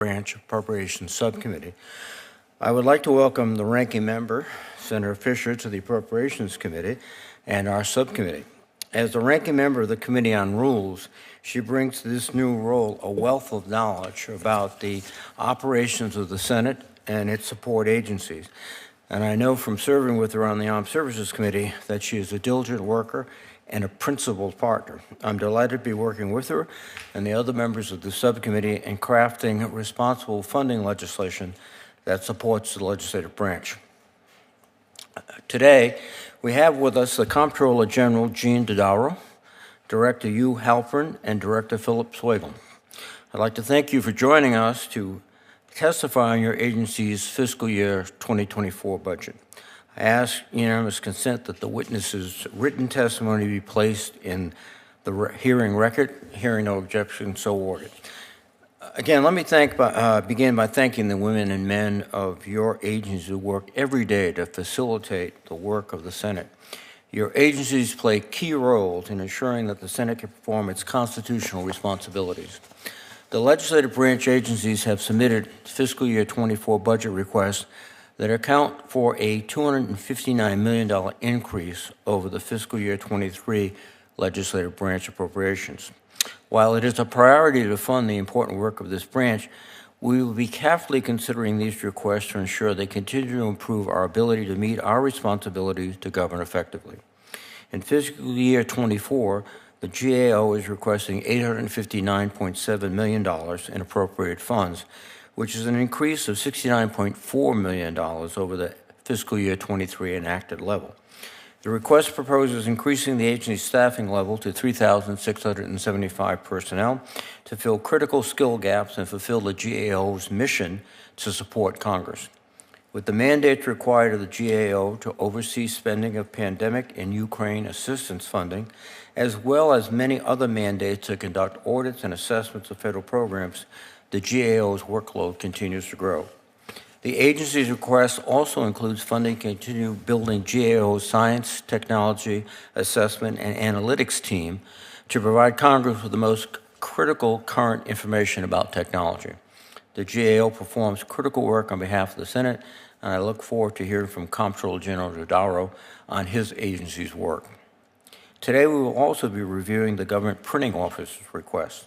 Branch Appropriations Subcommittee. I would like to welcome the ranking member, Senator Fisher, to the Appropriations Committee and our subcommittee. As the ranking member of the Committee on Rules, she brings to this new role a wealth of knowledge about the operations of the Senate and its support agencies. And I know from serving with her on the Armed Services Committee that she is a diligent worker and a principled partner. I'm delighted to be working with her and the other members of the subcommittee in crafting responsible funding legislation that supports the legislative branch. Today, we have with us the Comptroller General Jean Dodaro, Director Hugh Halpern, and Director Philip Swagel. I'd like to thank you for joining us to testify on your agency's fiscal year 2024 budget. I ask unanimous consent that the witness's written testimony be placed in the hearing record. Hearing no objection, so ordered. Again, let me begin by thanking the women and men of your agencies who work every day to facilitate the work of the Senate. Your agencies play key roles in ensuring that the Senate can perform its constitutional responsibilities. The legislative branch agencies have submitted fiscal year 24 budget requests that account for a $259 million increase over the fiscal year 23 legislative branch appropriations. While it is a priority to fund the important work of this branch, we will be carefully considering these requests to ensure they continue to improve our ability to meet our responsibilities to govern effectively. In fiscal year 24, the GAO is requesting $859.7 million in appropriated funds, which is an increase of $69.4 million over the fiscal year 23 enacted level. The request proposes increasing the agency's staffing level to 3,675 personnel to fill critical skill gaps and fulfill the GAO's mission to support Congress. With the mandates required of the GAO to oversee spending of pandemic and Ukraine assistance funding, as well as many other mandates to conduct audits and assessments of federal programs, the GAO's workload continues to grow. The agency's request also includes funding to continue building GAO's science, technology, assessment, and analytics team to provide Congress with the most critical current information about technology. The GAO performs critical work on behalf of the Senate, and I look forward to hearing from Comptroller General Dodaro on his agency's work. Today, we will also be reviewing the Government Printing Office's request.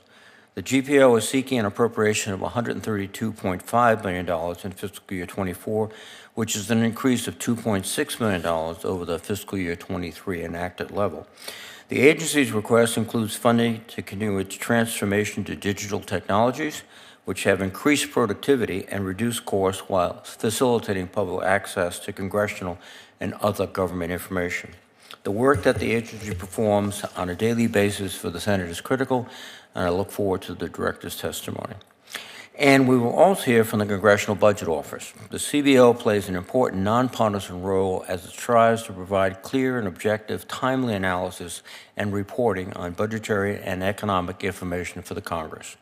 The GPO is seeking an appropriation of $132.5 million in fiscal year 24, which is an increase of $2.6 million over the fiscal year 23 enacted level. The agency's request includes funding to continue its transformation to digital technologies, which have increased productivity and reduced costs while facilitating public access to congressional and other government information. The work that the agency performs on a daily basis for the Senate is critical, and I look forward to the director's testimony. And we will also hear from the Congressional Budget Office. The CBO plays an important nonpartisan role as it strives to provide clear and objective, timely analysis and reporting on budgetary and economic information for the Congress.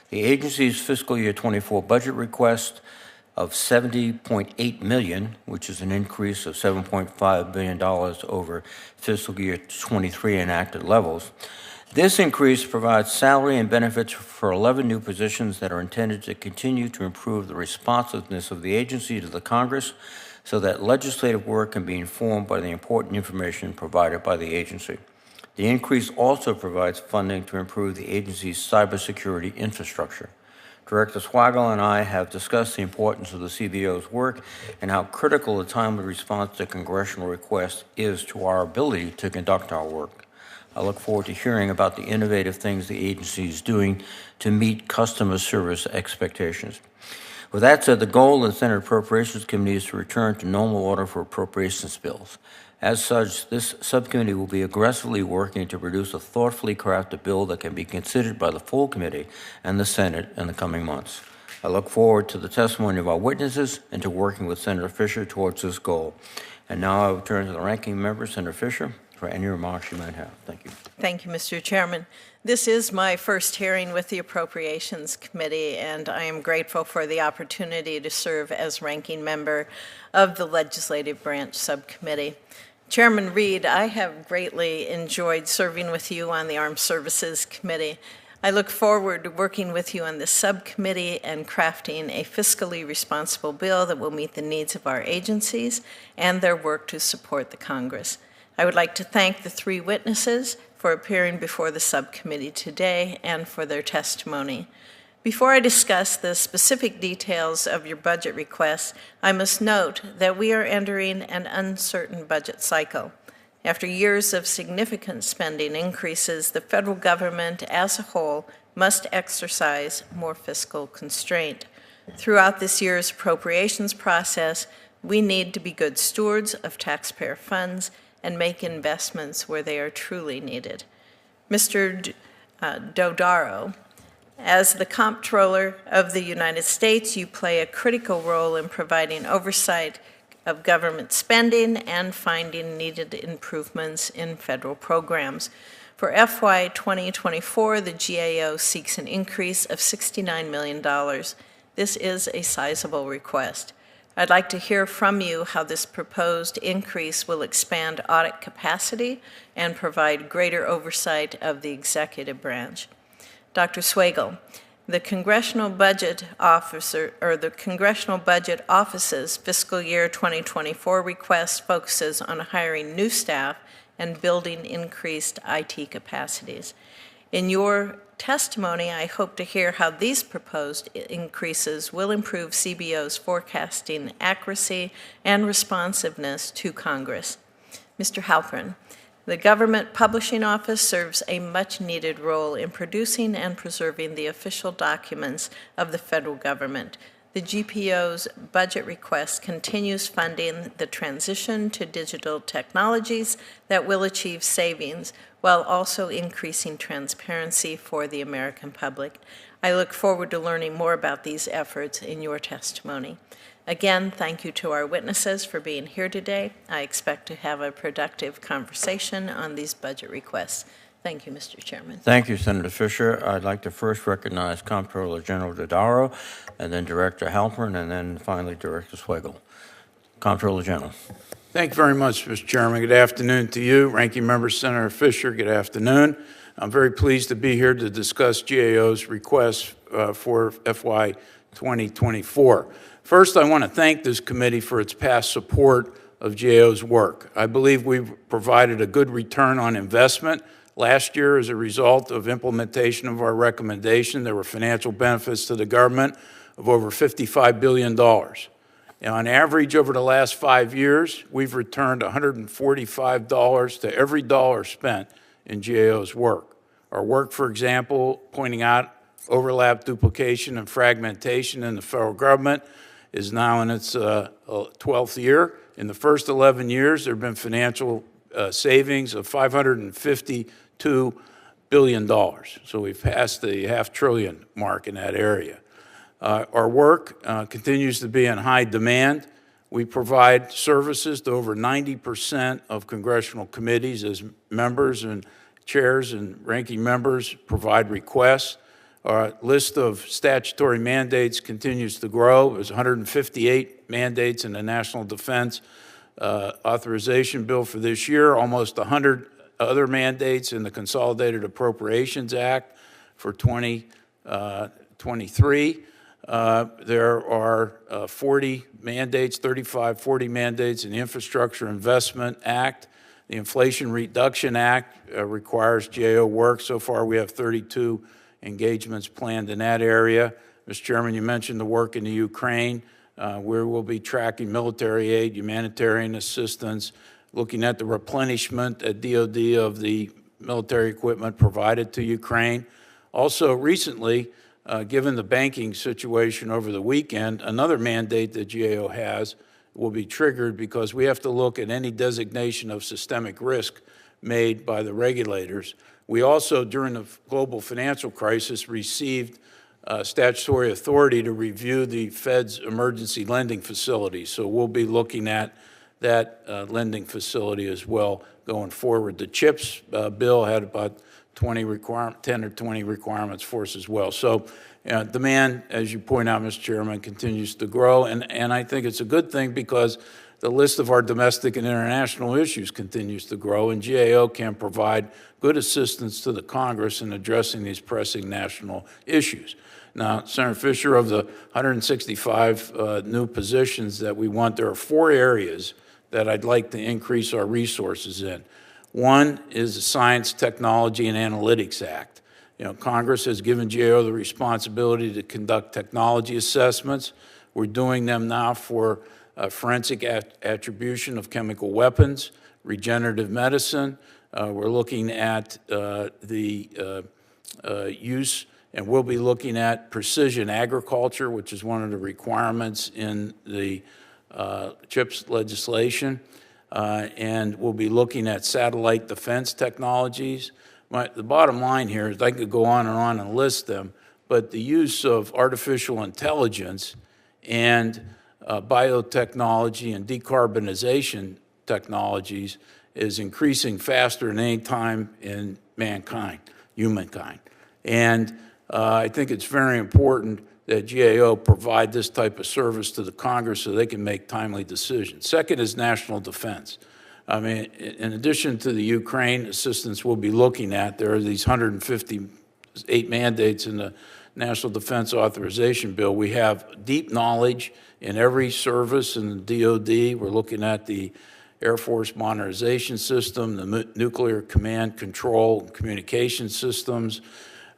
The agency's fiscal year 24 budget request of $70.8 million, which is an increase of $7.5 billion over fiscal year 23 enacted levels. This increase provides salary and benefits for 11 new positions that are intended to continue to improve the responsiveness of the agency to the Congress so that legislative work can be informed by the important information provided by the agency. The increase also provides funding to improve the agency's cybersecurity infrastructure. Director Swagel and I have discussed the importance of the CBO's work and how critical a timely response to congressional requests is to our ability to conduct our work. I look forward to hearing about the innovative things the agency is doing to meet customer service expectations. With that said, the goal of the Senate Appropriations Committee is to return to normal order for appropriations bills. As such, this subcommittee will be aggressively working to produce a thoughtfully crafted bill that can be considered by the full committee and the Senate in the coming months. I look forward to the testimony of our witnesses and to working with Senator Fisher towards this goal. And now I will turn to the ranking member, Senator Fisher, for any remarks you might have. Thank you. Thank you, Mr. Chairman. This is my first hearing with the Appropriations Committee, and I am grateful for the opportunity to serve as ranking member of the Legislative Branch Subcommittee. Chairman Reed, I have greatly enjoyed serving with you on the Armed Services Committee. I look forward to working with you on this subcommittee and crafting a fiscally responsible bill that will meet the needs of our agencies and their work to support the Congress. I would like to thank the three witnesses for appearing before the subcommittee today and for their testimony. Before I discuss the specific details of your budget requests, I must note that we are entering an uncertain budget cycle. After years of significant spending increases, the federal government as a whole must exercise more fiscal constraint. Throughout this year's appropriations process, we need to be good stewards of taxpayer funds and make investments where they are truly needed. Mr. Dodaro, as the Comptroller of the United States, you play a critical role in providing oversight of government spending and finding needed improvements in federal programs. For FY 2024, the GAO seeks an increase of $69 million. This is a sizable request. I'd like to hear from you how this proposed increase will expand audit capacity and provide greater oversight of the executive branch. Dr. Swagel, the Congressional Budget Office's fiscal year 2024 request focuses on hiring new staff and building increased IT capacities. In your testimony, I hope to hear how these proposed increases will improve CBO's forecasting accuracy and responsiveness to Congress. Mr. Halpern, the Government Publishing Office serves a much-needed role in producing and preserving the official documents of the federal government. The GPO's budget request continues funding the transition to digital technologies that will achieve savings while also increasing transparency for the American public. I look forward to learning more about these efforts in your testimony. Again, thank you to our witnesses for being here today. I expect to have a productive conversation on these budget requests. Thank you, Mr. Chairman. Thank you, Senator Fisher. I'd like to first recognize Comptroller General Dodaro, and then Director Halpern, and then finally Director Swagel. Comptroller General. Thank you very much, Mr. Chairman. Good afternoon to you. Ranking Member Senator Fisher, good afternoon. I'm very pleased to be here to discuss GAO's request for FY 2024. First, I want to thank this committee for its past support of GAO's work. I believe we've provided a good return on investment. Last year, as a result of implementation of our recommendation, there were financial benefits to the government of over $55 billion. And on average, over the last 5 years, we've returned $145 to every dollar spent in GAO's work. Our work, for example, pointing out overlap, duplication, and fragmentation in the federal government is now in its 12th year. In the first 11 years, there have been financial savings of $552 billion. So we've passed the $500 billion mark in that area. Our work continues to be in high demand. We provide services to over 90% of congressional committees as members and chairs and ranking members provide requests. Our list of statutory mandates continues to grow. There's 158 mandates in the National Defense Authorization Bill for this year, almost 100 other mandates in the Consolidated Appropriations Act for 2023. There are 40 mandates, 40 mandates in the Infrastructure Investment Act. The Inflation Reduction Act requires GAO work. So far, we have 32 engagements planned in that area. Mr. Chairman, you mentioned the work in the Ukraine, where we'll be tracking military aid, humanitarian assistance, looking at the replenishment at DOD of the military equipment provided to Ukraine. Also, recently, given the banking situation over the weekend, another mandate that GAO has will be triggered because we have to look at any designation of systemic risk made by the regulators. We also, during the global financial crisis, received statutory authority to review the Fed's emergency lending facility. So we'll be looking at that lending facility as well going forward. The CHIPS bill had about 10 or 20 requirements for us as well. So demand, as you point out, Mr. Chairman, continues to grow. And I think it's a good thing because the list of our domestic and international issues continues to grow, and GAO can provide good assistance to the Congress in addressing these pressing national issues. Now, Senator Fisher, of the 165 new positions that we want, there are 4 areas that I'd like to increase our resources in. One is the Science, Technology, and Analytics Act. Congress has given GAO the responsibility to conduct technology assessments. We're doing them now for forensic attribution of chemical weapons, regenerative medicine. We're looking at the use, and we'll be looking at precision agriculture, which is one of the requirements in the CHIPS legislation. And we'll be looking at satellite defense technologies. The bottom line here is I could go on and list them, but the use of artificial intelligence and biotechnology and decarbonization technologies is increasing faster than any time in humankind. And I think it's very important that GAO provide this type of service to the Congress so they can make timely decisions. Second is national defense. I mean, in addition to the Ukraine assistance we'll be looking at, there are these 158 mandates in the National Defense Authorization Bill. We have deep knowledge in every service in the DOD. We're looking at the Air Force modernization system, the nuclear command, control, and communication systems.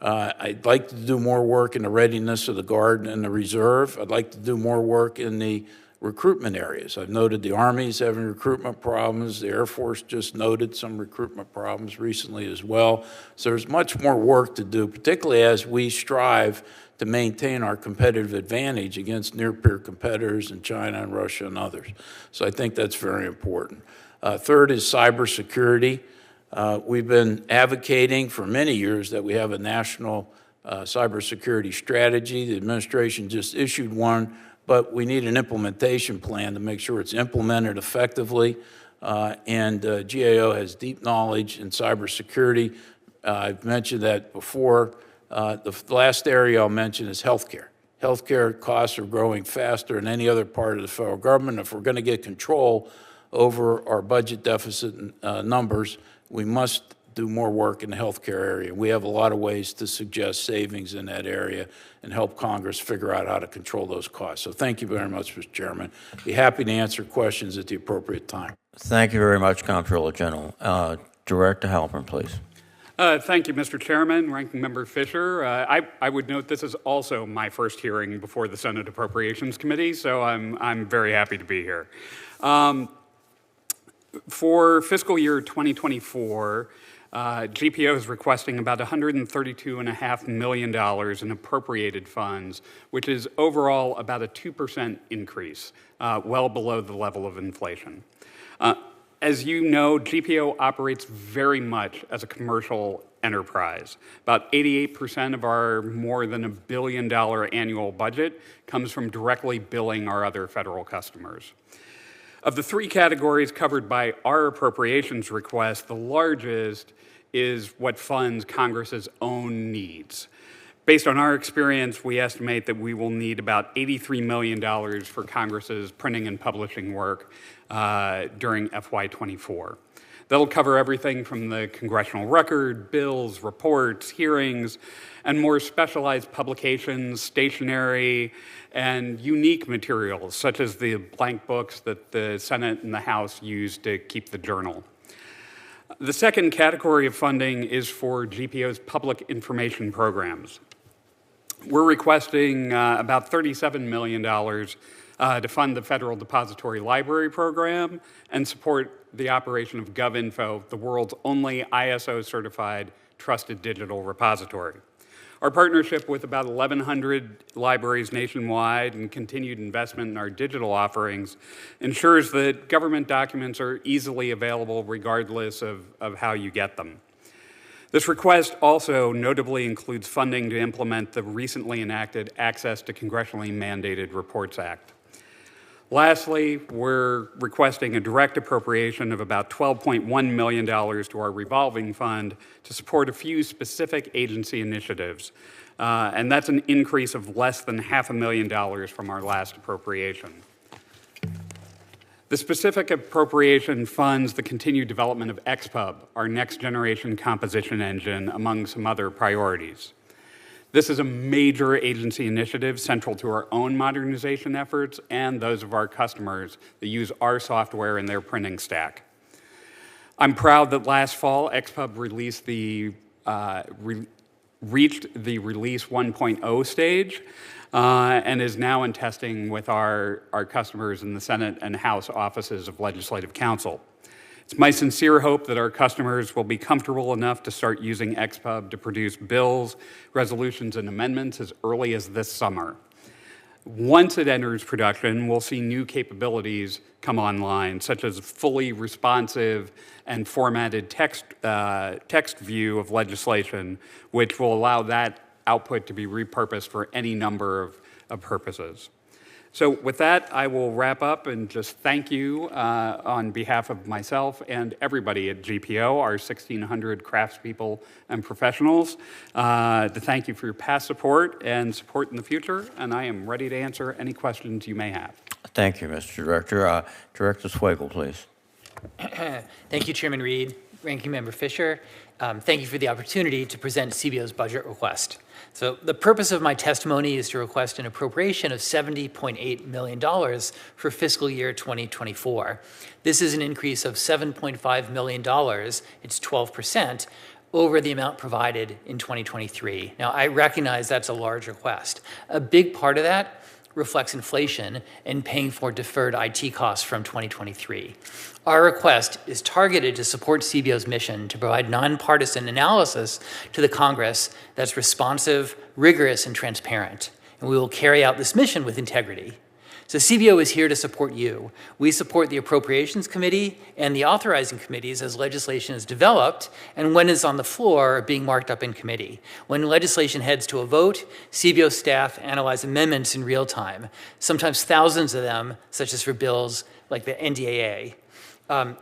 I'd like to do more work in the readiness of the Guard and the Reserve. I'd like to do more work in the recruitment areas. I've noted the Army's having recruitment problems. The Air Force just noted some recruitment problems recently as well. So there's much more work to do, particularly as we strive to maintain our competitive advantage against near-peer competitors in China and Russia and others. So I think that's very important. Third is cybersecurity. We've been advocating for many years that we have a national cybersecurity strategy. The administration just issued one, but we need an implementation plan to make sure it's implemented effectively. And GAO has deep knowledge in cybersecurity. I've mentioned that before. The last area I'll mention is healthcare. Healthcare costs are growing faster than any other part of the federal government. If we're going to get control over our budget deficit numbers, we must do more work in the healthcare area. We have a lot of ways to suggest savings in that area and help Congress figure out how to control those costs. So thank you very much, Mr. Chairman. Be happy to answer questions at the appropriate time. Thank you very much, Comptroller General. Director Halpern, please. Thank you, Mr. Chairman, Ranking Member Fisher. I would note this is also my first hearing before the Senate Appropriations Committee, so I'm very happy to be here. For fiscal year 2024, GPO is requesting about $132.5 million in appropriated funds, which is overall about a 2% increase, well below the level of inflation. As you know, GPO operates very much as a commercial enterprise. About 88% of our more than $1 billion annual budget comes from directly billing our other federal customers. Of the 3 categories covered by our appropriations request, the largest is what funds Congress's own needs. Based on our experience, we estimate that we will need about $83 million for Congress's printing and publishing work during FY24. That'll cover everything from the congressional record, bills, reports, hearings, and more specialized publications, stationery, and unique materials, such as the blank books that the Senate and the House use to keep the journal. The second category of funding is for GPO's public information programs. We're requesting about $37 million to fund the Federal Depository Library Program and support the operation of GovInfo, the world's only ISO-certified trusted digital repository. Our partnership with about 1,100 libraries nationwide and continued investment in our digital offerings ensures that government documents are easily available regardless of how you get them. This request also notably includes funding to implement the recently enacted Access to Congressionally Mandated Reports Act. Lastly, we're requesting a direct appropriation of about $12.1 million to our revolving fund to support a few specific agency initiatives. And that's an increase of less than $500,000 from our last appropriation. The specific appropriation funds the continued development of XPub, our next-generation composition engine, among some other priorities. This is a major agency initiative central to our own modernization efforts and those of our customers that use our software in their printing stack. I'm proud that last fall, XPub released reached the release 1.0 stage and is now in testing with our customers in the Senate and House offices of Legislative Counsel. It's my sincere hope that our customers will be comfortable enough to start using XPub to produce bills, resolutions, and amendments as early as this summer. Once it enters production, we'll see new capabilities come online, such as fully responsive and formatted text view of legislation, which will allow that output to be repurposed for any number of purposes. So with that, I will wrap up and just thank you on behalf of myself and everybody at GPO, our 1,600 craftspeople and professionals, to thank you for your past support and support in the future, and I am ready to answer any questions you may have. Thank you, Mr. Director. Director Swagel, please. Thank you, Chairman Reed, Ranking Member Fisher. Thank you for the opportunity to present CBO's budget request. So the purpose of my testimony is to request an appropriation of $70.8 million for fiscal year 2024. This is an increase of $7.5 million, it's 12%, over the amount provided in 2023. Now, I recognize that's a large request. A big part of that reflects inflation and paying for deferred IT costs from 2023. Our request is targeted to support CBO's mission to provide nonpartisan analysis to the Congress that's responsive, rigorous, and transparent. And we will carry out this mission with integrity. So CBO is here to support you. We support the Appropriations Committee and the authorizing committees as legislation is developed and when it's on the floor being marked up in committee. When legislation heads to a vote, CBO staff analyze amendments in real time, sometimes thousands of them, such as for bills like the NDAA.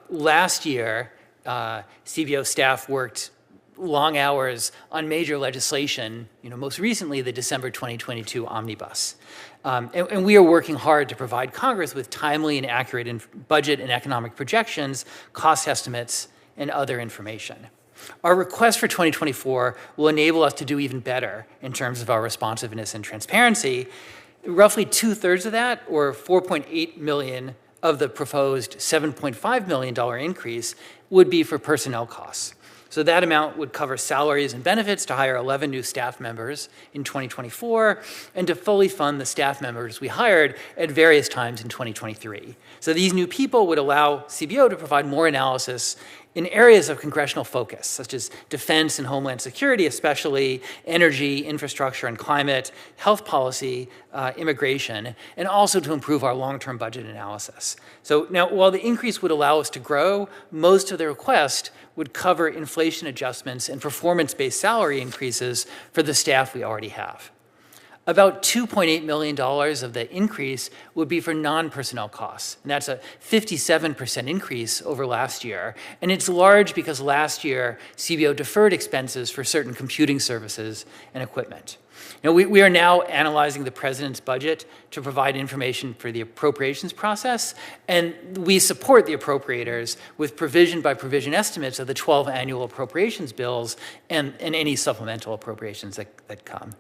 Last year, CBO staff worked long hours on major legislation, most recently the December 2022 Omnibus. And we are working hard to provide Congress with timely and accurate budget and economic projections, cost estimates, and other information. Our request for 2024 will enable us to do even better in terms of our responsiveness and transparency. Roughly 2/3 of that, or $4.8 million of the proposed $7.5 million increase, would be for personnel costs. So that amount would cover salaries and benefits to hire 11 new staff members in 2024 and to fully fund the staff members we hired at various times in 2023. So these new people would allow CBO to provide more analysis in areas of congressional focus, such as defense and homeland security, especially energy, infrastructure and climate, health policy, immigration, and also to improve our long-term budget analysis. So now, while the increase would allow us to grow, most of the request would cover inflation adjustments and performance-based salary increases for the staff we already have. About $2.8 million of the increase would be for non-personnel costs, and that's a 57% increase over last year. And it's large because last year, CBO deferred expenses for certain computing services and equipment. Now, we are now analyzing the president's budget to provide information for the appropriations process, and we support the appropriators with provision-by-provision estimates of the 12 annual appropriations bills and any supplemental appropriations that come.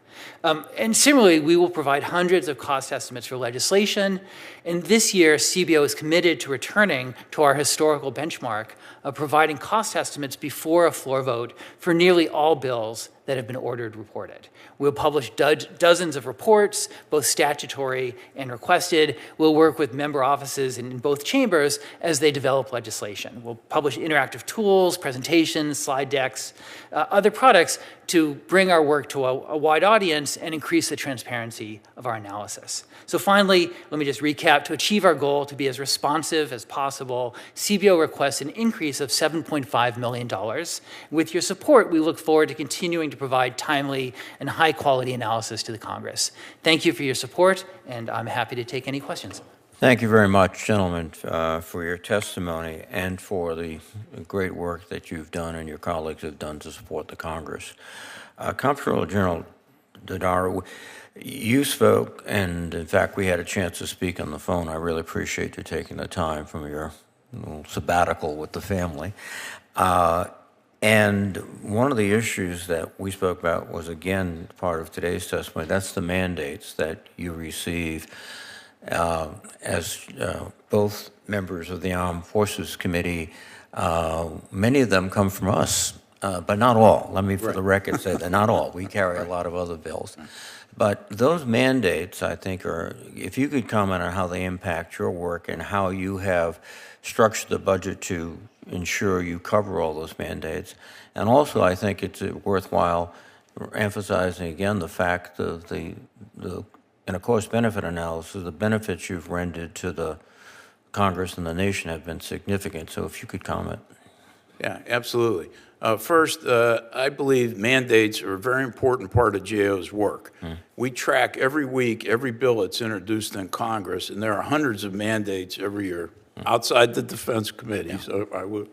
And similarly, we will provide hundreds of cost estimates for legislation, and this year, CBO is committed to returning to our historical benchmark of providing cost estimates before a floor vote for nearly all bills that have been ordered reported. We'll publish dozens of reports, both statutory and requested. We'll work with member offices in both chambers as they develop legislation. We'll publish interactive tools, presentations, slide decks, other products to bring our work to a wide audience and increase the transparency of our analysis. So finally, let me just recap. To achieve our goal to be as responsive as possible, CBO requests an increase of $7.5 million. With your support, we look forward to continuing to provide timely and high-quality analysis to the Congress. Thank you for your support, and I'm happy to take any questions. Thank you very much, gentlemen, for your testimony and for the great work that you've done and your colleagues have done to support the Congress. Comptroller General Dodaro, You spoke, and in fact, we had a chance to speak on the phone. I really appreciate you taking the time from your little sabbatical with the family. And one of the issues that we spoke about was, again, part of today's testimony. That's the mandates that you receive as both members of the Armed Forces Committee. Many of them come from us, but not all. Let me, for the record, say that not all. We carry a lot of other bills. But those mandates, I think, are, if you could comment on how they impact your work and how you have structured the budget to ensure you cover all those mandates. And also, I think it's worthwhile emphasizing again the fact of the in a cost-benefit analysis, the benefits you've rendered to the Congress and the nation have been significant. So if you could comment. Yeah, absolutely. First, I believe mandates are a very important part of GAO's work. We track every week every bill that's introduced in Congress, and there are hundreds of mandates every year outside the Defense Committee, so I will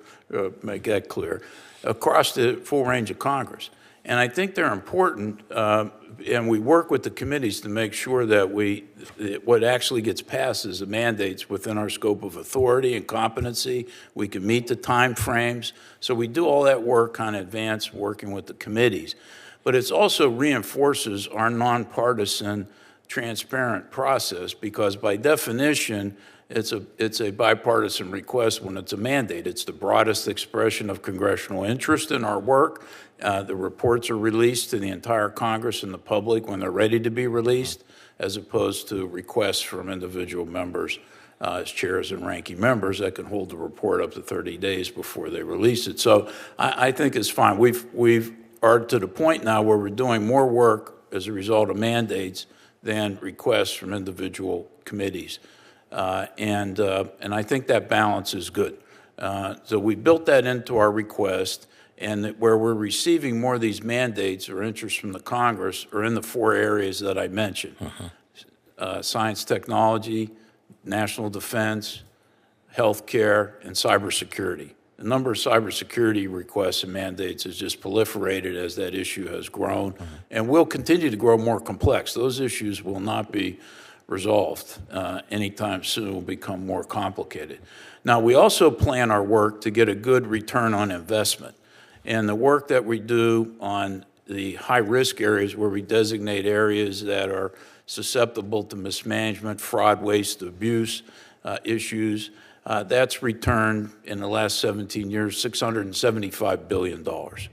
make that clear, across the full range of Congress. And I think they're important, and we work with the committees to make sure that what actually gets passed is the mandates within our scope of authority and competency. We can meet the time frames. So we do all that work on advance, working with the committees. But it also reinforces our nonpartisan, transparent process, because by definition, it's a bipartisan request when it's a mandate. It's the broadest expression of congressional interest in our work. The reports are released to the entire Congress and the public when they're ready to be released, as opposed to requests from individual members as chairs and ranking members that can hold the report up to 30 days before they release it. So I think it's fine. We are to the point now where we're doing more work as a result of mandates than requests from individual committees. And I think that balance is good. So we built that into our request, and where we're receiving more of these mandates or interest from the Congress are in the four areas that I mentioned. Science, technology, national defense, healthcare, and cybersecurity. The number of cybersecurity requests and mandates has just proliferated as that issue has grown, and will continue to grow more complex. Those issues will not be resolved anytime soon, will become more complicated. Now, we also plan our work to get a good return on investment. And the work that we do on the high-risk areas, where we designate areas that are susceptible to mismanagement, fraud, waste, abuse issues, that's returned in the last 17 years $675 billion.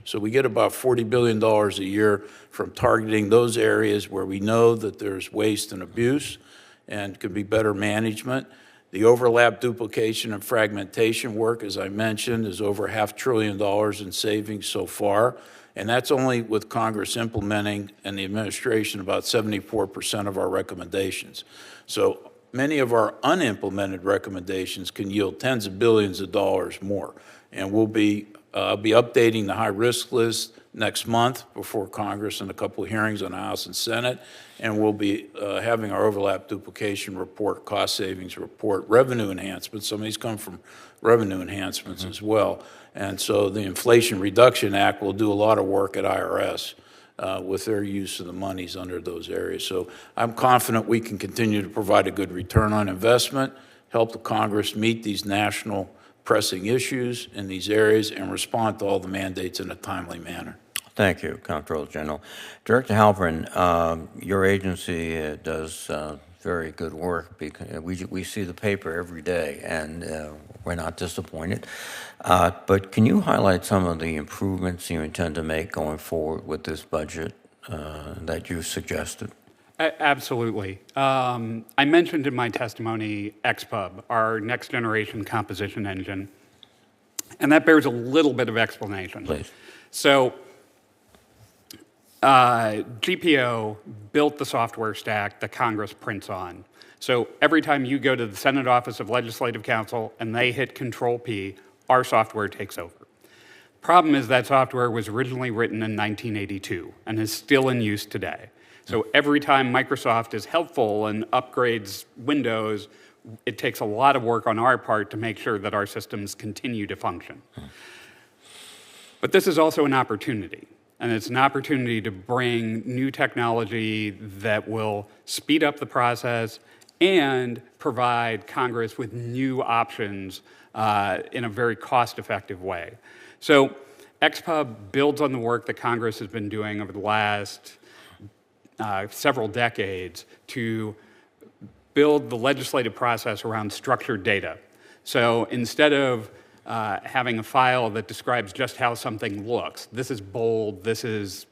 So we get about $40 billion a year from targeting those areas where we know that there's waste and abuse and could be better management. The overlap, duplication, and fragmentation work, as I mentioned, is over $500 billion in savings so far. And that's only with Congress implementing and the administration about 74% of our recommendations. So many of our unimplemented recommendations can yield tens of billions of dollars more. And we'll be updating the high-risk list next month before Congress and a couple of hearings on the House and Senate. And we'll be having our overlap duplication report, cost savings report, revenue enhancements. Some of these come from revenue enhancements as well. And so the Inflation Reduction Act will do a lot of work at IRS with their use of the monies under those areas. So I'm confident we can continue to provide a good return on investment, help the Congress meet these national pressing issues in these areas, and respond to all the mandates in a timely manner. Thank you, Comptroller General. Director Halpern, your agency does very good work. Because we see the paper every day, and we're not disappointed. But can you highlight some of the improvements you intend to make going forward with this budget that you suggested? Absolutely. I mentioned in my testimony XPub, our next generation composition engine, and that bears a little bit of explanation. Please. So GPO built the software stack that Congress prints on. So every time you go to the Senate Office of Legislative Counsel and they hit Control-P, our software takes over. Problem is that software was originally written in 1982 and is still in use today. So every time Microsoft is helpful and upgrades Windows, it takes a lot of work on our part to make sure that our systems continue to function. But this is also an opportunity. and it's an opportunity to bring new technology that will speed up the process and provide Congress with new options in a very cost-effective way. So XPub builds on the work that Congress has been doing over the last several decades to build the legislative process around structured data. So instead of having a file that describes just how something looks, this is bold, this is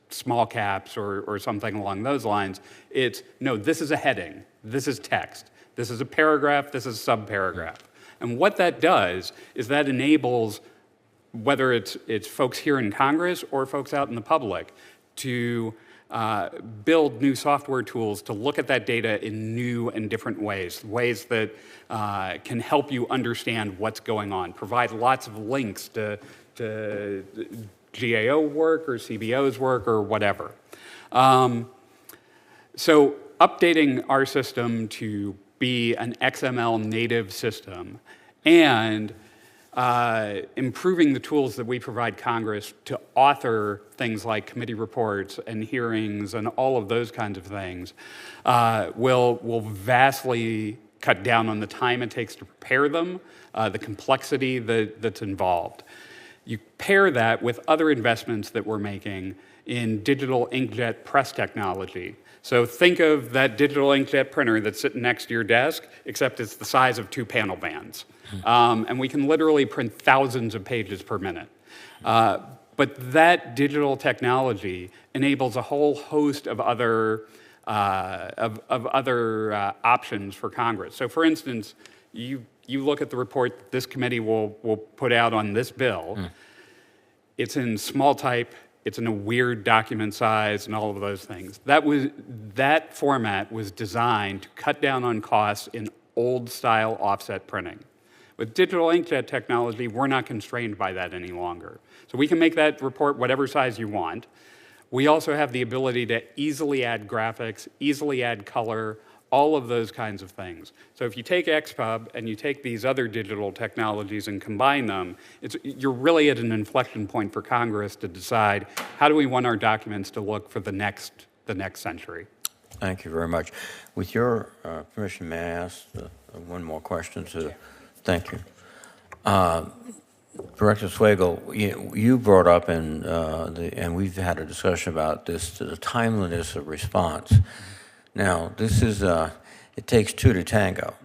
small caps or something along those lines, it's, no, this is a heading, this is text, this is a paragraph, this is a subparagraph. And what that does is that enables, whether it's folks here in Congress or folks out in the public, to build new software tools to look at that data in new and different ways that can help you understand what's going on, provide lots of links to GAO work or CBO's work or whatever. So updating our system to be an XML native system and improving the tools that we provide Congress to author things like committee reports and hearings and all of those kinds of things will vastly cut down on the time it takes to prepare them, the complexity that's involved. You pair that with other investments that we're making in digital inkjet press technology. So think of that digital inkjet printer that's sitting next to your desk, except it's the size of 2 panel vans. And we can literally print thousands of pages per minute. But that digital technology enables a whole host of other options for Congress. So for instance, you look at the report that this committee will put out on this bill. It's in small type, it's in a weird document size and all of those things. That format was designed to cut down on costs in old style offset printing. With digital inkjet technology, we're not constrained by that any longer. So we can make that report whatever size you want. We also have the ability to easily add graphics, easily add color, all of those kinds of things. So if you take XPub and you take these other digital technologies and combine them, you're really at an inflection point for Congress to decide how do we want our documents to look for the next century. Thank you very much. With your permission, may I ask one more question? Sure. Thank you. Director Swagel, you brought up and we've had a discussion about this, the timeliness of response. Now, this is, it takes 2 to tango.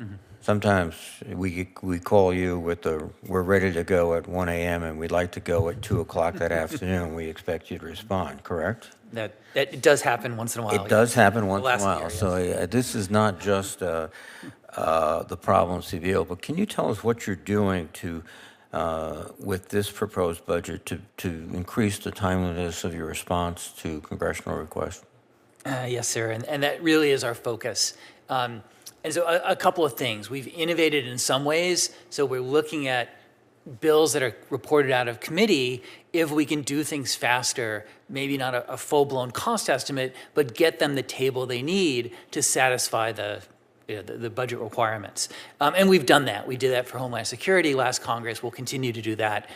Sometimes we call you with we're ready to go at 1 a.m. and we'd like to go at 2 o'clock that afternoon. We expect you to respond, correct? That it does happen once in a while. It does happen once in a last while. year, yes. So this is not just the problem of CBO, but can you tell us what you're doing to, with this proposed budget to increase the timeliness of your response to congressional requests? Yes, sir, and that really is our focus. And so a couple of things. We've innovated in some ways, so we're looking at bills that are reported out of committee, if we can do things faster, maybe not a full-blown cost estimate, but get them the table they need to satisfy the budget requirements. And we've done that. We did that for Homeland Security last Congress. We'll continue to do that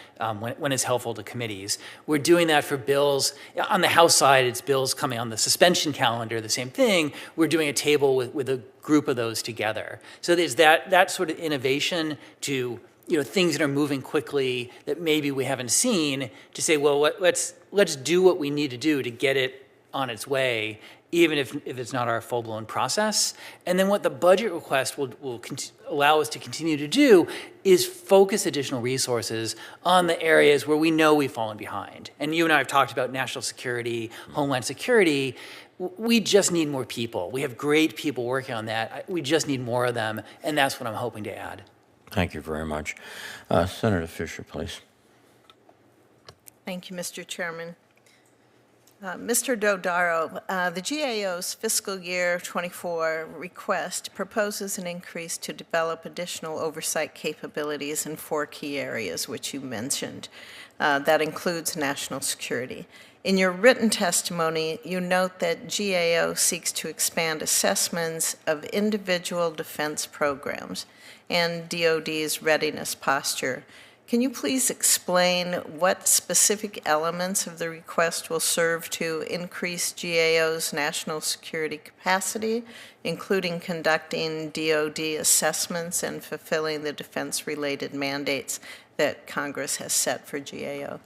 when it's helpful to committees. We're doing that for bills. On the House side, it's bills coming on the suspension calendar, the same thing. We're doing a table with a group of those together. So there's that sort of innovation to things that are moving quickly that maybe we haven't seen, to say, well, let's do what we need to do to get it on its way, even if it's not our full-blown process. And then what the budget request will allow us to continue to do is focus additional resources on the areas where we know we've fallen behind. And you and I have talked about national security, Homeland Security. We just need more people. We have great people working on that. We just need more of them, and that's what I'm hoping to add. Thank you very much. Senator Fisher, please. Thank you, Mr. Chairman. Mr. Dodaro, the GAO's fiscal year 24 request proposes an increase to develop additional oversight capabilities in 4 key areas, which you mentioned. That includes national security. In your written testimony, you note that GAO seeks to expand assessments of individual defense programs and DoD's readiness posture. Can you please explain what specific elements of the request will serve to increase GAO's national security capacity, including conducting DoD assessments and fulfilling the defense-related mandates that Congress has set for GAO?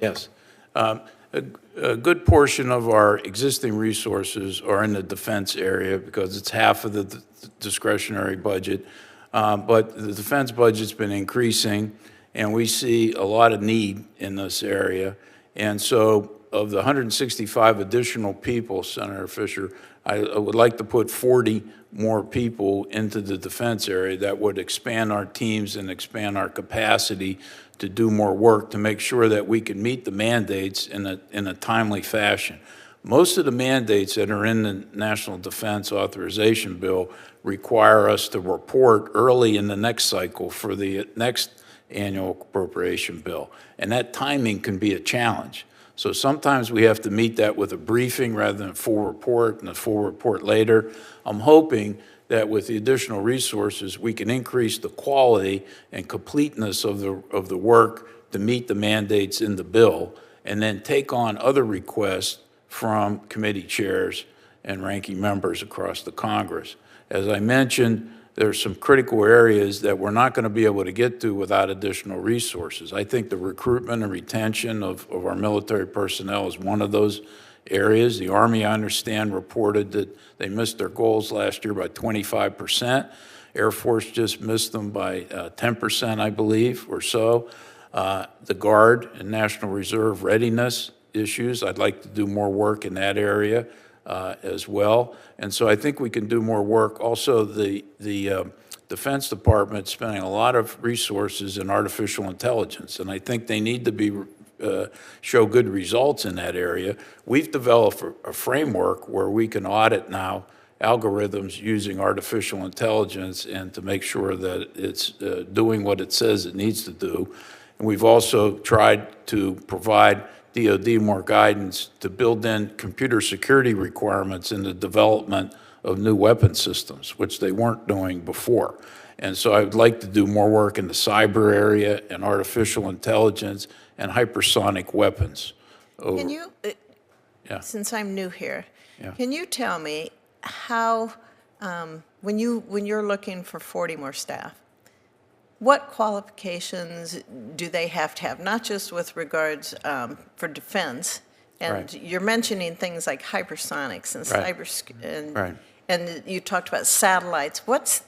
Yes. A good portion of our existing resources are in the defense area because it's half of the discretionary budget. But the defense budget's been increasing, and we see a lot of need in this area. And so of the 165 additional people, Senator Fisher, I would like to put 40 more people into the defense area that would expand our teams and expand our capacity to do more work to make sure that we can meet the mandates in a timely fashion. Most of the mandates that are in the National Defense Authorization Bill require us to report early in the next cycle for the next annual appropriation bill, and that timing can be a challenge. So sometimes we have to meet that with a briefing rather than a full report and a full report later. I'm hoping that with the additional resources, we can increase the quality and completeness of the work to meet the mandates in the bill, and then take on other requests from committee chairs and ranking members across the Congress. As I mentioned, there's some critical areas that we're not going to be able to get to without additional resources. I think the recruitment and retention of our military personnel is one of those areas. The Army, I understand, reported that they missed their goals last year by 25%. Air Force just missed them by 10%, I believe, or so. The Guard and National Reserve readiness issues, I'd like to do more work in that area as well. And so I think we can do more work. Also, the Defense Department spending a lot of resources in artificial intelligence, and I think they need to be show good results in that area. We've developed a framework where we can audit now algorithms using artificial intelligence and to make sure that it's doing what it says it needs to do. And we've also tried to provide DoD more guidance to build in computer security requirements in the development of new weapon systems, which they weren't doing before. And so I would like to do more work in the cyber area and artificial intelligence and hypersonic weapons. Can you, Yeah. since I'm new here, Yeah. can you tell me how, when you're looking for 40 more staff, what qualifications do they have to have, not just with regards for defense? And Right. you're mentioning things like hypersonics and Right. Right. and you talked about satellites. What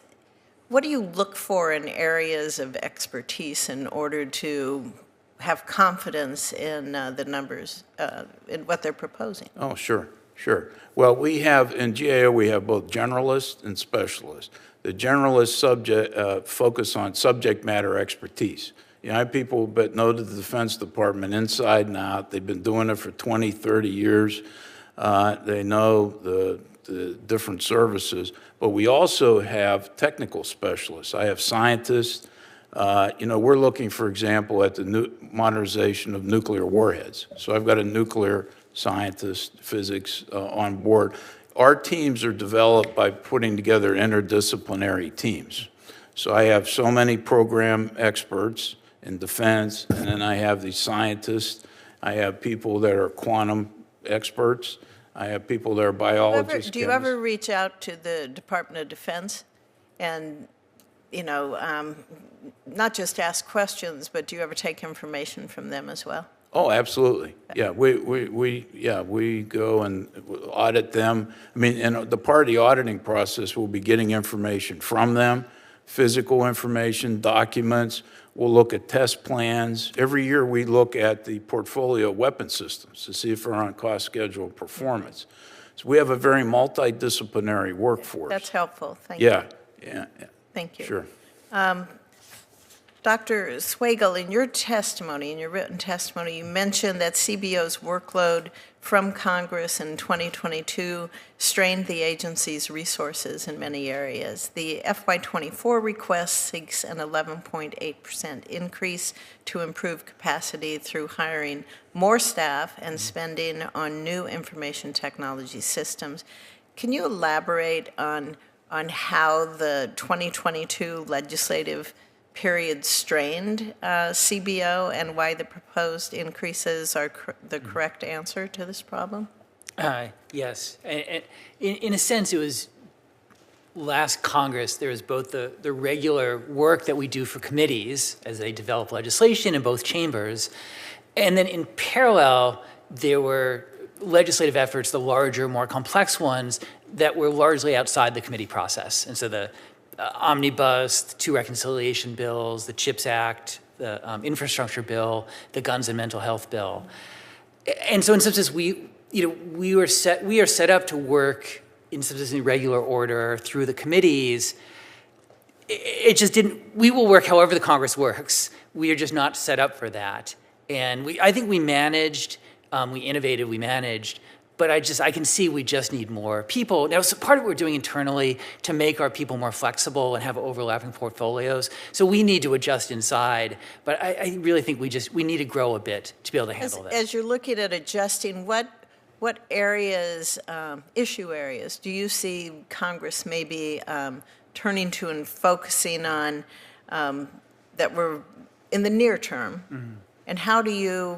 do you look for in areas of expertise in order to have confidence in the numbers, in what they're proposing? Oh, sure. Well, we have, in GAO, we have both generalists and specialists. The generalists focus on subject matter expertise. You know, I have people that know the Defense Department inside and out. They've been doing it for 20, 30 years. They know the different services. But we also have technical specialists. I have scientists. We're looking, for example, at the modernization of nuclear warheads. So I've got a nuclear scientist, physics on board. Our teams are developed by putting together interdisciplinary teams. So I have so many program experts in defense, and then I have these scientists. I have people that are quantum experts. I have people that are biologists. Do you ever reach out to the Department of Defense and, not just ask questions, but do you ever take information from them as well? Oh, absolutely. Yeah, we go and audit them. I mean, and the part of the auditing process, we'll be getting information from them, physical information, documents. We'll look at test plans. Every year we look at the portfolio of weapon systems to see if they're on cost, schedule, and performance. So we have a very multidisciplinary workforce. That's helpful. Thank you. Yeah. Thank you. Sure. Dr. Swagel, in your testimony, in your written testimony, you mentioned that CBO's workload from Congress in 2022 strained the agency's resources in many areas. The FY24 request seeks an 11.8% increase to improve capacity through hiring more staff and spending on new information technology systems. Can you elaborate on how the 2022 legislative period strained CBO and why the proposed increases are the correct answer to this problem? Yes. In a sense, it was last Congress, there was both the regular work that we do for committees as they develop legislation in both chambers, and then in parallel, there were legislative efforts, the larger, more complex ones, that were largely outside the committee process. And so the omnibus, the 2 reconciliation bills, the CHIPS Act, the infrastructure bill, the guns and mental health bill. And so in some sense, we are set up to work in some sense in regular order through the committees. It just didn't, we will work however the Congress works. We are just not set up for that. And I think we managed, we innovated, we managed, but I can see we just need more people. Now, so part of what we're doing internally to make our people more flexible and have overlapping portfolios. So we need to adjust inside, but I really think we need to grow a bit to be able to handle that. As you're looking at adjusting, what areas, issue areas, do you see Congress maybe turning to and focusing on that were in the near term? Mm-hmm. And how do you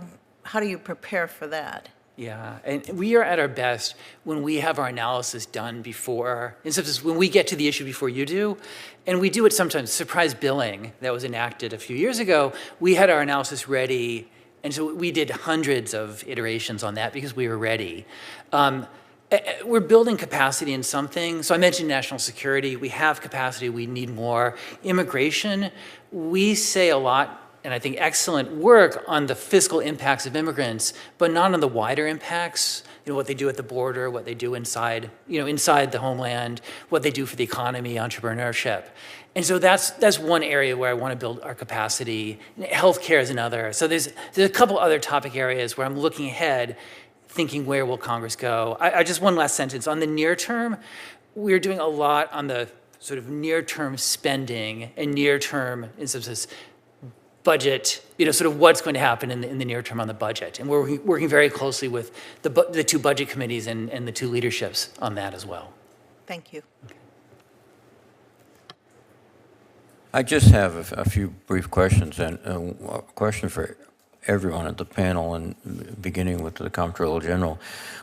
prepare for that? Yeah, and we are at our best when we have our analysis done before, in some sense, when we get to the issue before you do, and we do it sometimes. Surprise billing that was enacted a few years ago, we had our analysis ready, and so we did hundreds of iterations on that because we were ready. We're building capacity in something. So I mentioned national security. We have capacity. We need more. Immigration, we say a lot, and I think excellent work on the fiscal impacts of immigrants, but not on the wider impacts, what they do at the border, what they do inside the homeland, what they do for the economy, entrepreneurship. And so that's one area where I want to build our capacity. Healthcare is another. So there's a couple other topic areas where I'm looking ahead, thinking where will Congress go. I just one last sentence. On the near term, we're doing a lot on the sort of near-term spending and near-term, in some sense, budget, sort of what's going to happen in the near term on the budget. And we're working very closely with the 2 budget committees and the 2 leaderships on that as well. Thank you. Okay. I just have a few brief questions, and a question for everyone at the panel, and beginning with the Comptroller General.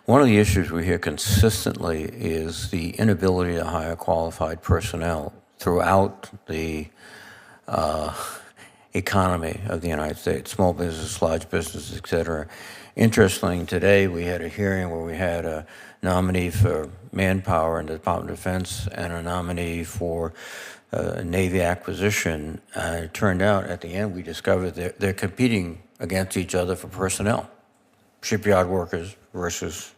One of the issues we hear consistently is the inability to hire qualified personnel throughout the economy of the United States, small business, large business, et cetera. Interestingly, today we had a hearing where we had a nominee for manpower in the Department of Defense and a nominee for Navy acquisition. It turned out at the end we discovered that they're competing against each other for personnel, shipyard workers versus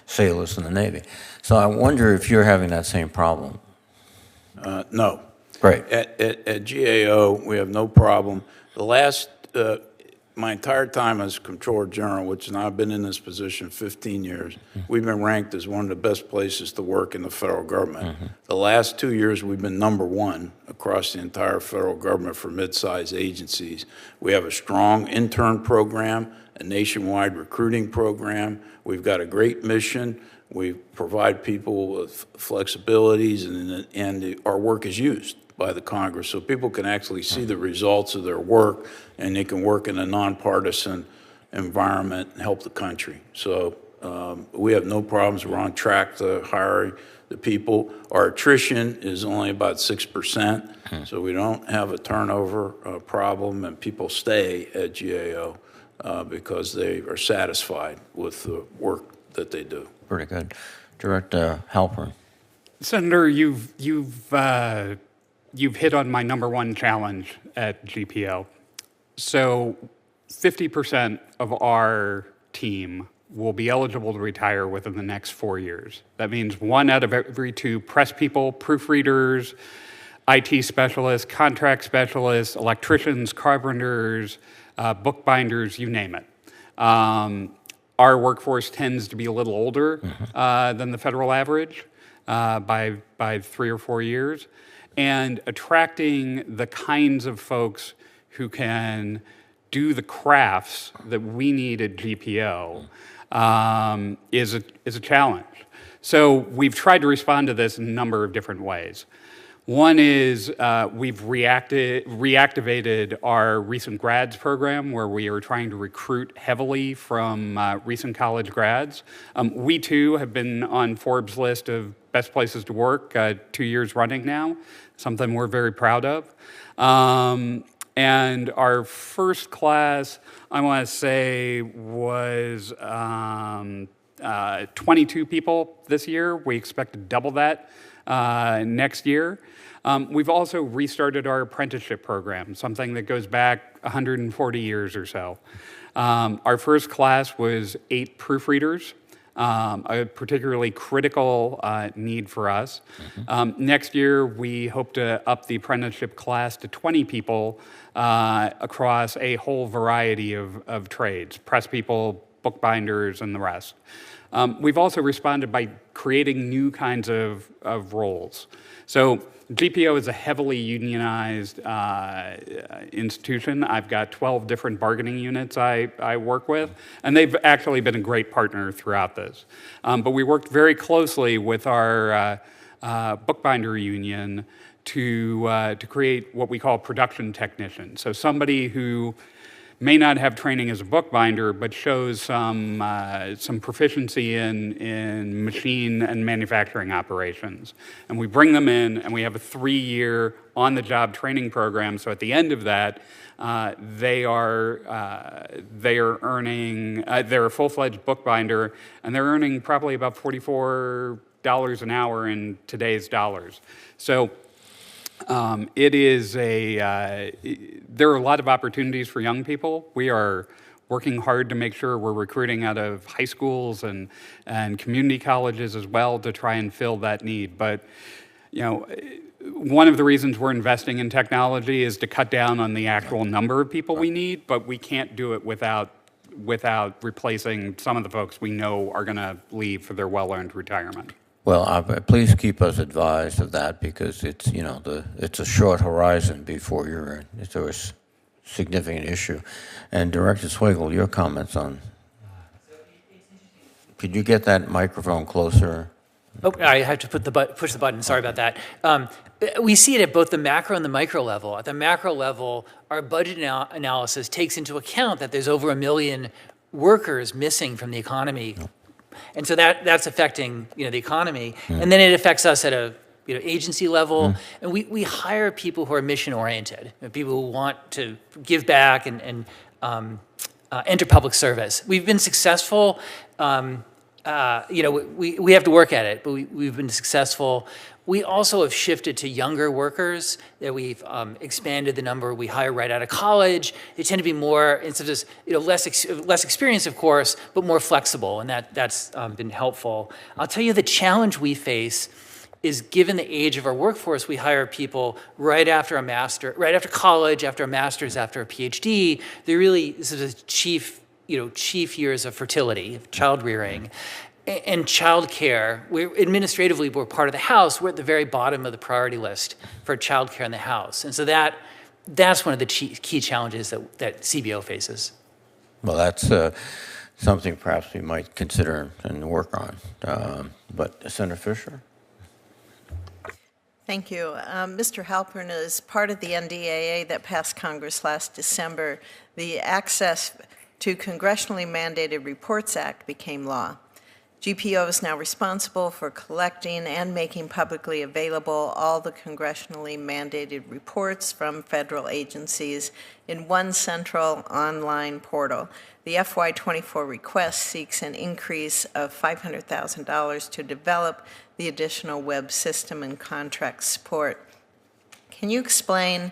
sailors in the Navy. So I wonder if you're having that same problem. No. Right. At GAO, we have no problem. The last, my entire time as Comptroller General, which now I've been in this position 15 years, we've been ranked as one of the best places to work in the federal government. Mm-hmm. The last 2 years, we've been #1 across the entire federal government for mid-sized agencies. We have a strong intern program, a nationwide recruiting program. We've got a great mission. We provide people with flexibilities, and our work is used by the Congress, so people can actually see the results of their work, and they can work in a nonpartisan environment and help the country. So we have no problems. We're on track to hiring the people. Our attrition is only about 6%, so we don't have a turnover problem, and people stay at GAO because they are satisfied with the work that they do. Pretty good. Director Halpern. Senator, you've hit on my #1 challenge at GPO. So 50% of our team will be eligible to retire within the next 4 years. That means 1 out of every 2 press people, proofreaders, IT specialists, contract specialists, electricians, carpenters, bookbinders, you name it. Our workforce tends to be a little older than the federal average by 3 or 4 years. And attracting the kinds of folks who can do the crafts that we need at GPO is a challenge. So we've tried to respond to this in a number of different ways. One is we've reactivated our recent grads program, where we are trying to recruit heavily from recent college grads. We too have been on Forbes' list of best places to work 2 years running now, something we're very proud of. And our first class, I want to say, was 22 people this year. We expect to double that next year. We've also restarted our apprenticeship program, something that goes back 140 years or so. Our first class was 8 proofreaders, a particularly critical need for us. Next year, we hope to up the apprenticeship class to 20 people across a whole variety of trades, press people, bookbinders, and the rest. We've also responded by creating new kinds of roles. So GPO is a heavily unionized institution. I've got 12 different bargaining units I work with, and they've actually been a great partner throughout this. But we worked very closely with our bookbinder union to create what we call production technicians. So somebody who may not have training as a bookbinder, but shows some proficiency in machine and manufacturing operations. And we bring them in, and we have a 3-year on-the-job training program. So at the end of that, they are earning, they're a full-fledged bookbinder, and they're earning probably about $44 an hour in today's dollars. So there are a lot of opportunities for young people. We are working hard to make sure we're recruiting out of high schools and community colleges as well to try and fill that need. But, you know, one of the reasons we're investing in technology is to cut down on the actual number of people we need, but we can't do it without replacing some of the folks we know are going to leave for their well-earned retirement. Well, please keep us advised of that, because it's, you know, it's a short horizon before you're into a significant issue. And Director Swigel, your comments on. Could you get that microphone closer? Oh, I have to push the button. Sorry about that. We see it at both the macro and the micro level. At the macro level, our budget analysis takes into account that there's over 1 million workers missing from the economy. And so that's affecting, you know, the economy. And then it affects us at a, you know, agency level. And we hire people who are mission oriented, people who want to give back and enter public service. We've been successful. You know, we have to work at it, but we've been successful. We also have shifted to younger workers, that we've expanded the number we hire right out of college. They tend to be more, instead of, you know, less experienced, of course, but more flexible, and that's been helpful. I'll tell you, the challenge we face is, given the age of our workforce, we hire people right after college, after a master's, after a PhD. They're really sort of chief years of fertility, of child rearing. And childcare, administratively, we're part of the House. We're at the very bottom of the priority list for childcare in the House. And so that's one of the key challenges that CBO faces. Well, that's something perhaps we might consider and work on. But Senator Fisher? Thank you. Mr. Halpern, is part of the NDAA that passed Congress last December, the Access to Congressionally Mandated Reports Act became law. GPO is now responsible for collecting and making publicly available all the congressionally mandated reports from federal agencies in one central online portal. The FY24 request seeks an increase of $500,000 to develop the additional web system and contract support. Can you explain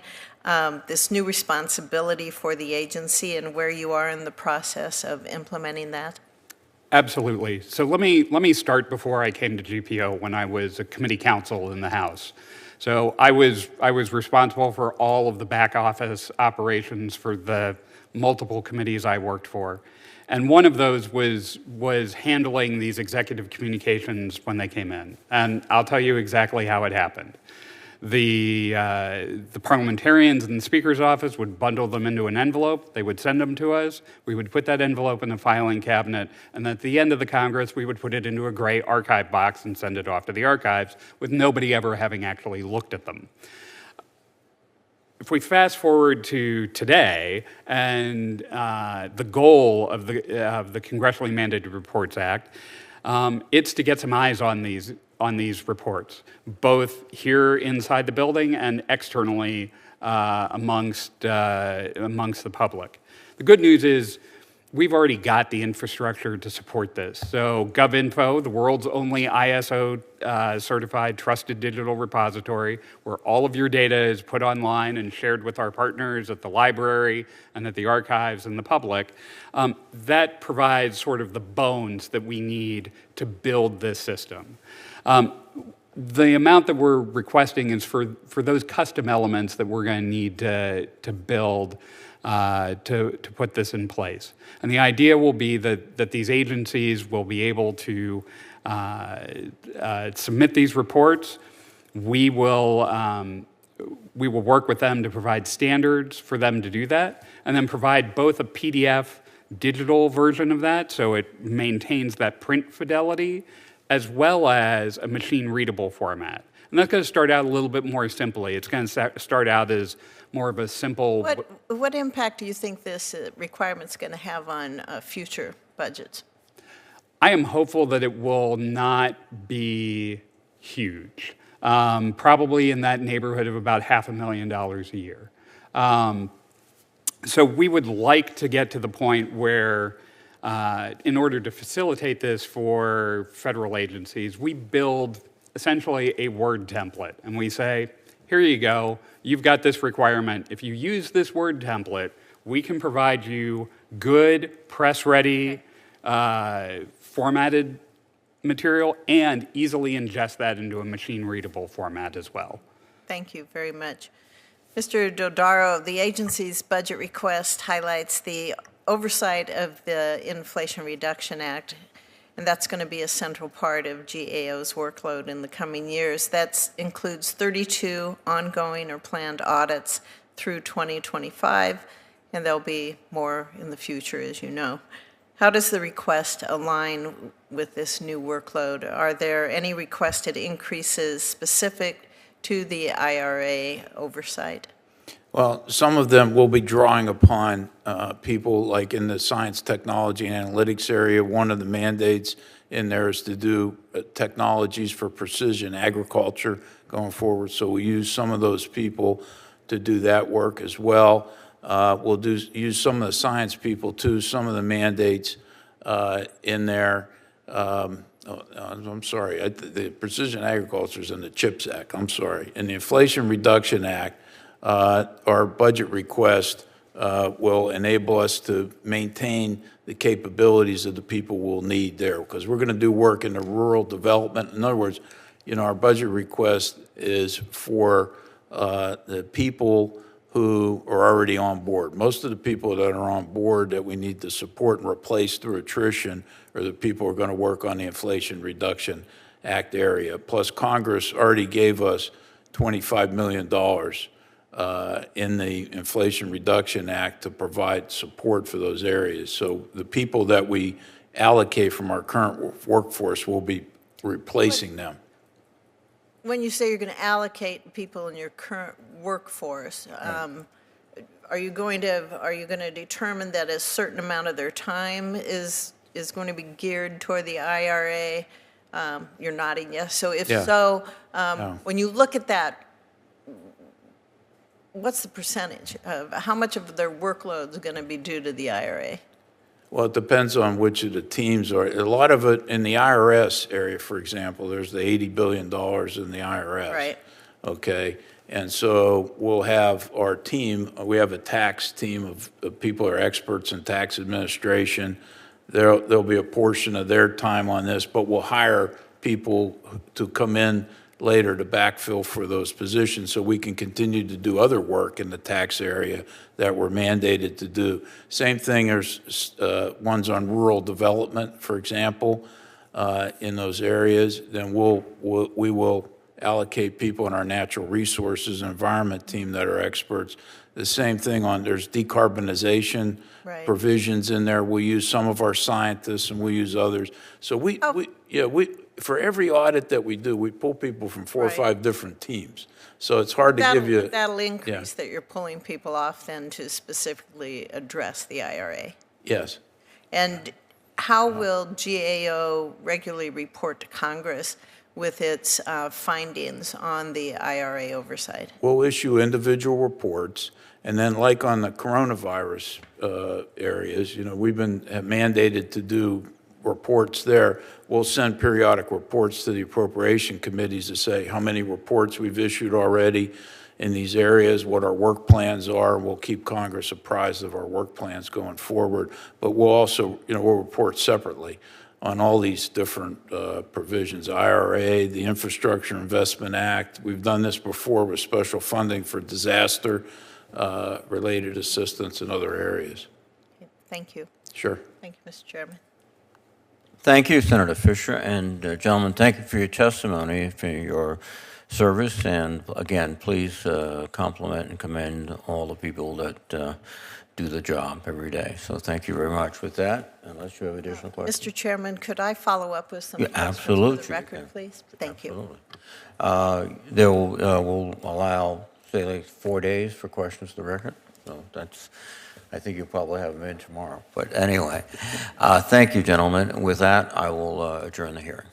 this new responsibility for the agency and where you are in the process of implementing that? Absolutely. So let me start before I came to GPO, when I was a committee counsel in the House. So I was responsible for all of the back office operations for the multiple committees I worked for. And one of those was handling these executive communications when they came in. And I'll tell you exactly how it happened. The parliamentarians in the Speaker's office would bundle them into an envelope. They would send them to us. We would put that envelope in the filing cabinet, and at the end of the Congress, we would put it into a gray archive box and send it off to the archives with nobody ever having actually looked at them. If we fast forward to today and the goal of the Congressionally Mandated Reports Act, it's to get some eyes on these reports, both here inside the building and externally amongst the public. The good news is we've already got the infrastructure to support this. So GovInfo, the world's only ISO certified trusted digital repository, where all of your data is put online and shared with our partners at the library and at the archives and the public, that provides sort of the bones that we need to build this system. The amount that we're requesting is for those custom elements that we're going to need to build to put this in place. And the idea will be that these agencies will be able to submit these reports. We will work with them to provide standards for them to do that, and then provide both a PDF digital version of that, so it maintains that print fidelity, as well as a machine-readable format. And that's going to start out a little bit more simply. It's going to start out as more of a simple... What impact do you think this requirement's going to have on future budgets? I am hopeful that it will not be huge. Probably in that neighborhood of about $500,000 a year. So we would like to get to the point where, in order to facilitate this for federal agencies, we build essentially a Word template. And we say, here you go, you've got this requirement. If you use this Word template, we can provide you good, press-ready, formatted material and easily ingest that into a machine-readable format as well. Thank you very much. Mr. Dodaro, the agency's budget request highlights the oversight of the Inflation Reduction Act, and that's going to be a central part of GAO's workload in the coming years. That includes 32 ongoing or planned audits through 2025, and there'll be more in the future, as you know. How does the request align with this new workload? Are there any requested increases specific to the IRA oversight? Well, some of them will be drawing upon people like in the science, technology, and analytics area. One of the mandates in there is to do technologies for precision agriculture going forward. So we use some of those people to do that work as well. We'll use some of the science people too, some of the mandates in there. I'm sorry, the Precision Agriculture is in the CHIPS Act, I'm sorry. In the Inflation Reduction Act, our budget request will enable us to maintain the capabilities of the people we'll need there, because we're going to do work in the rural development. In other words, you know, our budget request is for the people who are already on board. Most of the people that are on board that we need to support and replace through attrition are the people who are going to work on the Inflation Reduction Act area. Plus, Congress already gave us $25 million in the Inflation Reduction Act to provide support for those areas. So the people that we allocate from our current workforce will be replacing them. When you say you're going to allocate people in your current workforce, are you going to determine that a certain amount of their time is going to be geared toward the IRA? You're nodding yes. So if so, when you look at that, what's the percentage of how much of their workload is going to be due to the IRA? Well, it depends on which of the teams are. A lot of it in the IRS area, for example, there's the $80 billion in the IRS. Right. Okay. And so we'll have our team, we have a tax team of people who are experts in tax administration. There'll be a portion of their time on this, but we'll hire people to come in later to backfill for those positions so we can continue to do other work in the tax area that we're mandated to do. Same thing, there's ones on rural development, for example, in those areas. Then we will allocate people in our natural resources and environment team that are experts. The same thing there's decarbonization Right. provisions in there. We use some of our scientists and we use others. So for every audit that we do, we pull people from 4 or Right. 5 different teams. So it's hard to give you. That'll increase that you're pulling people off then to specifically address the IRA. Yes. And how will GAO regularly report to Congress with its findings on the IRA oversight? We'll issue individual reports, and then like on the coronavirus areas, we've been mandated to do reports there. We'll send periodic reports to the appropriation committees to say how many reports we've issued already in these areas, what our work plans are. We'll keep Congress apprised of our work plans going forward, but we'll also, we'll report separately on all these different provisions, IRA, the Infrastructure Investment Act. We've done this before with special funding for disaster related assistance in other areas. Thank you. Sure. Thank you, Mr. Chairman. Thank you, Senator Fisher. And gentlemen, thank you for your testimony, for your service. And again, please compliment and commend all the people that do the job every day. So thank you very much with that, unless you have additional questions. Mr. Chairman, could I follow up with some Yeah, questions for absolutely, the you record, can. please? Thank you. Absolutely. We'll allow, say, like 4 days for questions to the record. So I think you'll probably have them in tomorrow. But anyway, thank you, gentlemen. With that, I will adjourn the hearing.